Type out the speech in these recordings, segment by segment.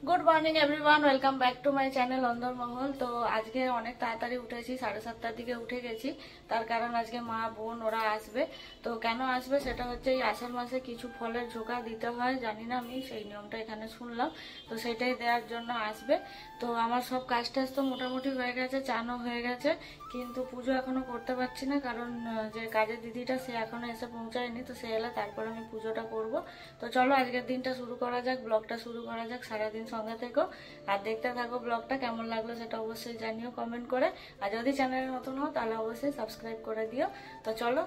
Good morning everyone, welcome back to my channel Andarmahal. তো আজকে অনেক তাড়াতাড়ি উঠেছি, 7:30টার দিকে উঠে গেছি। তার কারণ আজকে মা বোন ওরা আসবে। তো কেন আসবে সেটা হচ্ছে এই আষাঢ় মাসে কিছু ফলের ঝোঁকা দিতে হয়, জানি না আমি, সেই নিয়মটা এখানে শুনলাম। তো সেটাই দেওয়ার জন্য আসবে। তো আমার সব কাজ টাজ তো মোটামুটি হয়ে গেছে, চানও হয়ে গেছে, কিন্তু পুজো এখনো করতে পারছি না, কারণ যে কাজের দিদিটা সে এখনো এসে পৌঁছায়নি। তো সে এলে তারপর আমি পুজোটা করব। তো চলো আজকের দিনটা শুরু করা যাক, ব্লগটা শুরু করা যাক। সারাদিন সঙ্গে থেকো আর দেখতে থাকো ব্লগটা। কেমন লাগলো সেটা অবশ্যই জানিও কমেন্ট করে, আর যদি চ্যানেলে নতুন হও তাহলে অবশ্যই সাবস্ক্রাইব করে দিও। তো চলো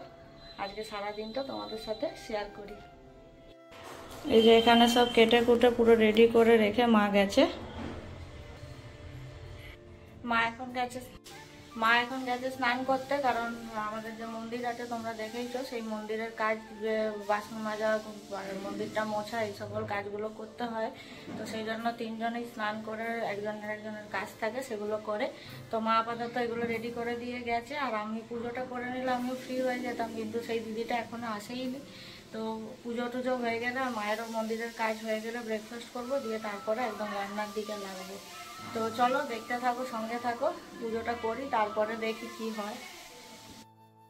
আজকে সারাদিনটা তোমাদের সাথে শেয়ার করি। এই যে এখানে সব কেটে কুটে পুরো রেডি করে রেখে মা গেছে। মা এখন গেছে স্নান করতে, কারণ আমাদের যে মন্দির আছে তোমরা দেখেইছো, সেই মন্দিরের কাজ, বাসন মাজা, মন্দিরটা মোছা, এই সকল কাজগুলো করতে হয়। তো সেই জন্য তিনজনেই স্নান করে একজনের কাজ থাকে, সেগুলো করে। তো মা আপাতত এগুলো রেডি করে দিয়ে গেছে, আর আমি পুজোটা করে নিলে আমিও ফ্রি হয়ে যেতাম, কিন্তু সেই দিদিটা এখনো আসেইনি। তো পুজো টুজো হয়ে গেলে আর মায়েরও মন্দিরের কাজ হয়ে গেলে ব্রেকফাস্ট করবো, দিয়ে তারপরে একদম রান্নার দিকে লাগবো। তো চলো দেখতে থাকো, সঙ্গে থাকো, পুজোটা করি, তারপরে দেখি কি হয়।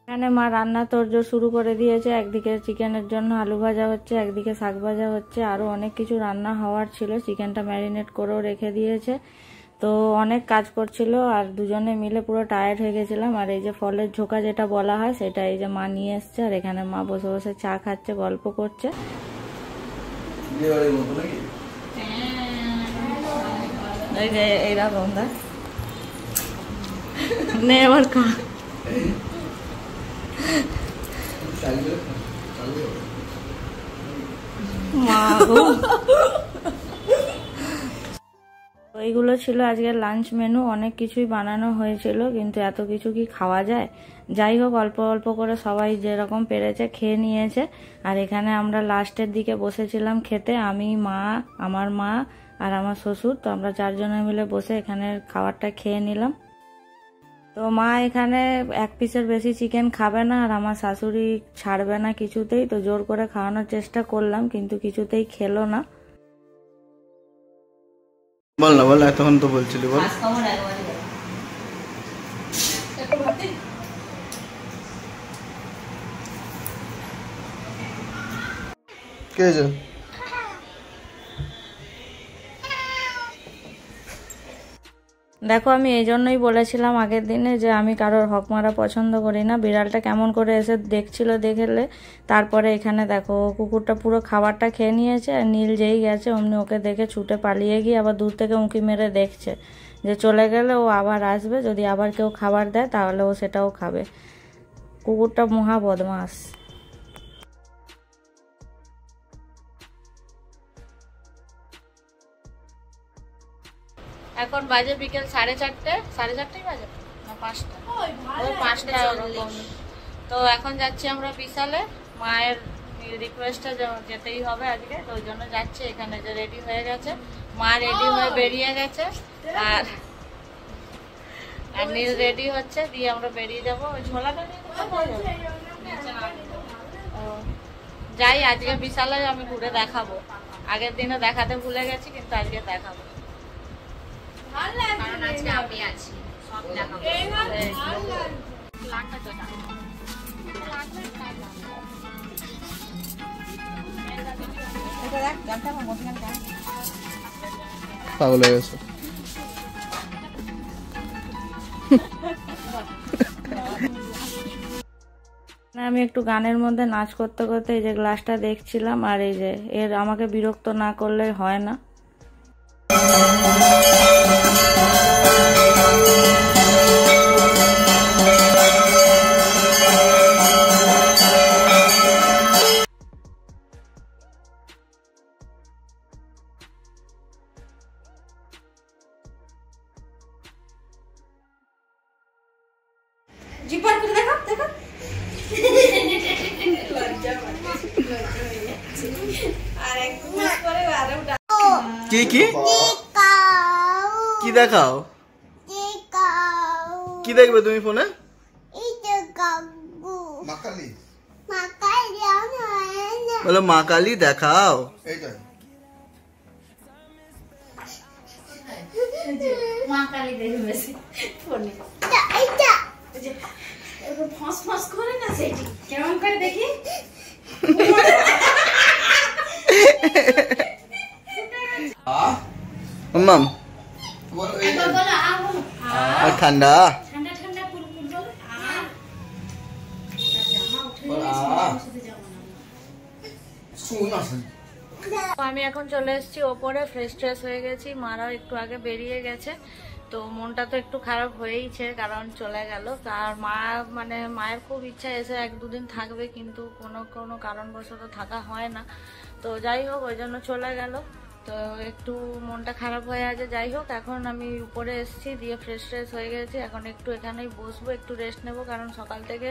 এখানে মা রান্না তোড়জোড় শুরু করে দিয়েছে। একদিকে চিকেনের জন্য আলু ভাজা হচ্ছে, একদিকে শাক ভাজা হচ্ছে, আরও অনেক কিছু রান্না হওয়ার ছিল। চিকেনটা ম্যারিনেট করেও রেখে দিয়েছে। তো অনেক কাজ করছিল, আর দুজনে মিলে পুরো টায়ার্ড হয়ে গেছিলাম। আর এই যে ফলের ঝোঁকা যেটা বলা হয়, সেটা এই যে মা নিয়ে এসছে, আর এখানে মা বসে বসে চা খাচ্ছে, গল্প করছে। এইরকম দা নে আবার খা। এইগুলো ছিল আজকের লাঞ্চ মেনু। অনেক কিছুই বানানো হয়েছিল, কিন্তু এত কিছু কি খাওয়া যায়? যাই হোক, অল্প অল্প করে সবাই যেরকম পেরেছে খেয়ে নিয়েছে। আর এখানে আমরা লাস্টের দিকে বসেছিলাম খেতে, আমি, মা, আমার মা আর আমার শ্বশুর। তো আমরা চারজনে মিলে বসে এখানে খাবারটা খেয়ে নিলাম। তো মা এখানে এক পিসের বেশি চিকেন খাবে না, আর আমার শাশুড়ি ছাড়বে না কিছুতেই। তো জোর করে খাওয়ানোর চেষ্টা করলাম, কিন্তু কিছুতেই খেলো না। বল না, বল, এতক্ষণ তো বলছিলি, বল। কে যে দেখো, আমি এই জন্যই বলেছিলাম আগের দিনে যে আমি কারোর হক মারা পছন্দ করি না। বিড়ালটা কেমন করে এসে দেখছিল, দেখলে তারপরে এখানে দেখো কুকুরটা পুরো খাবারটা খেয়ে নিয়েছে। আর নীল যেই গেছে অমনি ওকে দেখে ছুটে পালিয়ে গিয়ে আবার দূর থেকে উঁকি মেরে দেখছে যে চলে গেলে ও আবার আসবে, যদি আবার কেউ খাবার দেয় তাহলে ও সেটাও খাবে। কুকুরটা মহা বদমাস। এখন বাজে বিকেল 4:30 বাজে না 5টা, ওই 5টা ওরকম। তো এখন যাচ্ছি আমরা বিশালে, মায়ের রিকোয়েস্টে যেতেই হবে আজকে, তো ওই জন্য যাচ্ছি। এখানে যে রেডি হয়ে গেছে, মা রেডি হয়ে বেরিয়ে গেছে, আর নীল রেডি হচ্ছে, দিয়ে আমরা বেরিয়ে যাবো। ওই ঝোলাটা নিয়ে যাই। আজকে বিশালে আমি ঘুরে দেখাবো, আগের দিনে দেখাতে ভুলে গেছি, কিন্তু আজকে দেখাবো, কারণ আজকে আমি আছি, সব দেখাবো। পাগল হয়ে গেছে। আমি একটু গানের মধ্যে নাচ করতে করতে এই যে গ্লাসটা দেখছিলাম, আর এই যে এর আমাকে বিরক্ত না করলে হয় না। জিপার করে দেখো দেখো কি কি কি দেখাও? কি দেখবে তুমি ফোনে? বলো মা কালী দেখাও। মা কালী দেখে বেশি ফোনে ফস ফস করে না, সেটি কেমন করে দেখি। মাম একবার বলো আ বলো, আর ঠান্ডা ঠান্ডা ঠান্ডা কুলকুল বলো আ। জামা উঠে গেছে, সাথে যাবো না। আমি এখন চলে এসেছি ওপরে, ফ্রেশ ট্রেশ হয়ে গেছি, মারাও একটু আগে বেরিয়ে গেছে। তো মনটা তো একটু খারাপ হয়েইছে, কারণ চলে গেল। আর মা মানে মায়ের খুব ইচ্ছা এসে 1-2 দিন থাকবে, কিন্তু কোনো কারণবশত থাকা হয় না। তো যাই হোক, ওই জন্য চলে গেল। তো একটু মনটা খারাপ হয়ে আছে। যাই হোক, এখন আমি উপরে এসেছি, দিয়ে ফ্রেশ ট্রেশ হয়ে গেছি। এখন একটু এখানেই বসবো, একটু রেস্ট নেব, কারণ সকাল থেকে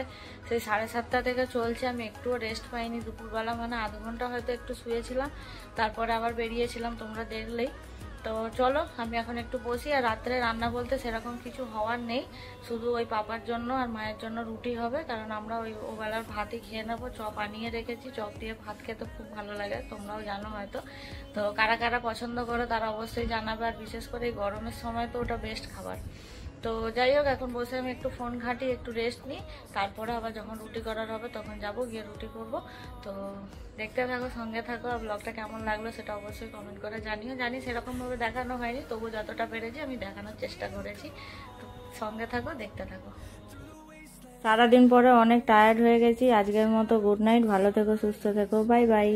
সেই 7:30 থেকে চলছে। আমি একটুও রেস্ট পাইনি দুপুরবেলা, মানে আধ ঘন্টা হয়তো একটু শুয়েছিলাম, তারপরে আবার বেরিয়েছিলাম, তোমরা দেখলেই। তো চলো আমি এখন একটু বসি। আর রাত্রে রান্না বলতে সেরকম কিছু হওয়ার নেই, শুধু ওই পাপার জন্য আর মায়ের জন্য রুটি হবে, কারণ আমরা ওবেলার ভাতই খেয়ে নেবো। চপ আনিয়ে রেখেছি, চপ দিয়ে ভাত খেতে খুব ভালো লাগে, তোমরাও জানো হয়তো। তো কারা কারা পছন্দ করো তারা অবশ্যই জানাবে, আর বিশেষ করে এই গরমের সময় তো ওটা বেস্ট খাবার। তো যাই হোক, এখন বসে আমি একটু ফোন ঘাঁটি, একটু রেস্ট নিই, তারপরে আবার যখন রুটি করার হবে তখন যাব, গিয়ে রুটি করব। তো দেখতে থাকো, সঙ্গে থাকো। আর ব্লগটা কেমন লাগলো সেটা অবশ্যই কমেন্ট করে জানিও। জানি সেরকমভাবে দেখানো হয়নি, তবু যতটা পেরেছি আমি দেখানোর চেষ্টা করেছি। তো সঙ্গে থাকো, দেখতে থাকো। সারাদিন পরে অনেক টায়ার্ড হয়ে গেছি, আজকের মতো গুড নাইট, ভালো থেকো, সুস্থ থেকো, বাই বাই।